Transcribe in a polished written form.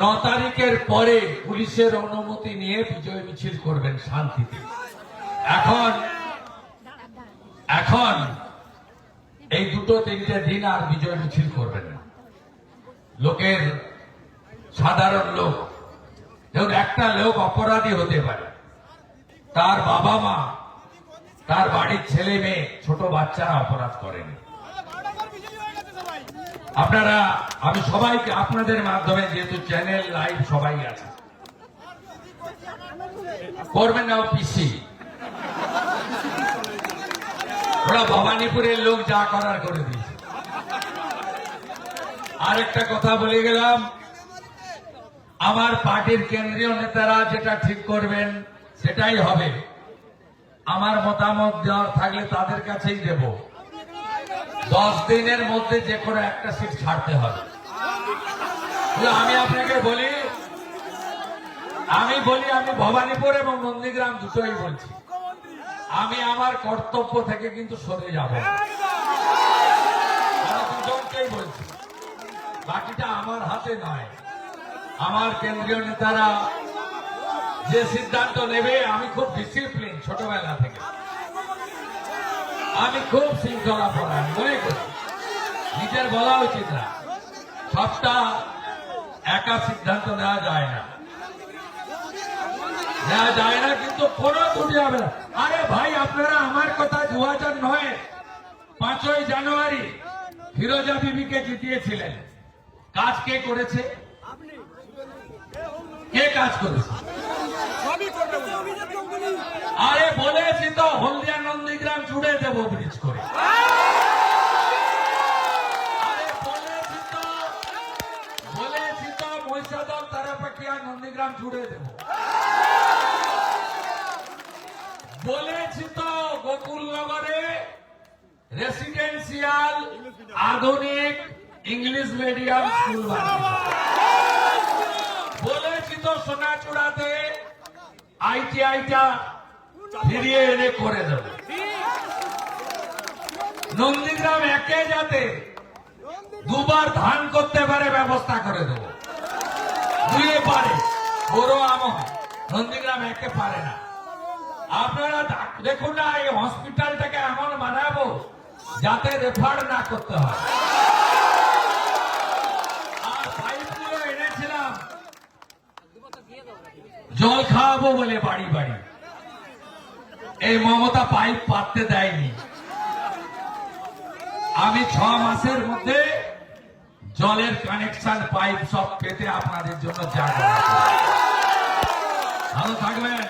9 তারিখের পরে পুলিশের অনুমতি নিয়ে বিজয় মিছিল করবেন শান্তিতে। এখন এই 2-3টে দিন আর বিজয় মিছিল করবেন না। লোকের সাধারণ লোক, যেমন একটা লোক অপরাধী হতে পারে, তার বাবা মা, তার বাড়ির ছেলে মেয়ে, ছোট বাচ্চারা অপরাধ করেনি। আপনারা, আমি সবাইকে আপনাদের মাধ্যমে, যেহেতু চ্যানেল লাইভ সবাই আছে, করবেন না পিসি। ওরা ভবানীপুরের লোক যা করার করে দিয়েছে। আরেকটা কথা বলে গেলাম, আমার পার্টির কেন্দ্রীয় নেতারা যেটা ঠিক করবেন সেটাই হবে। আমার মতামত দেওয়ার থাকলে তাদের কাছেই দেব। 10 দিনের মধ্যে যে কোনো একটা সিট ছাড়তে হবে। আমি আপনাকে বলি, আমি ভবানীপুর এবং নন্দীগ্রাম দুটোই বলছি, আমি আমার কর্তব্য থেকে কিন্তু সরে যাব। দুজনকেই বলছি, বাকিটা আমার হাতে নয়। আমার কেন্দ্রীয় নেতারা যে সিদ্ধান্ত নেবে, আমি খুব ডিসিপ্লিন ছোটবেলা থেকে, আমি খুব শৃঙ্খলা পরায়ণ মনে করি। নিজের বলা উচিত না, সবটা একা সিদ্ধান্ত নেওয়া যায় না, কিন্তু কোনো ত্রুটি হবে না। আরে ভাই, আপনারা আমার কথা 2009 5ই জানুয়ারি ফিরোজা বিবিকে জিতিয়েছিলেন। কাজ কে করেছে? কে কাজ করেছে? আরে বলেছি তো, হলদিয়া নন্দীগ্রাম জুড়ে দেবো ব্রিজ করে। আরে বলেছি তো মহিষাদল তারাপাখিয়া নন্দীগ্রাম জুড়ে দেবো। বলেছি তো গোকুলনগরে রেসিডেন্সিয়াল আধুনিক ইংলিশ মিডিয়াম স্কুল বানাবো। বলেছি তো সোনাচূড়াতে আইটিআইটা ফিরিয়ে এনে করে দেব। নন্দীগ্রাম একে যাতে 2বার ধান করতে পারে ব্যবস্থা করে দেব। 2 পারে, বড় আমন, নন্দীগ্রাম একে পারে না। আপনারা দেখুন না, এই হসপিটালটাকে এমন বানাবো যাতে রেফার না করতে হয়। আর পাইপগুলো এনেছিলাম জল খাওয়াবো বলে বাড়ি বাড়ি। এই মমতা পাইপ পাততে দেয়নি। আমি 6 মাসের মধ্যে জলের কানেকশন পাইপ সব পেতে আপনাদের জন্য যা ভালো থাকবেন।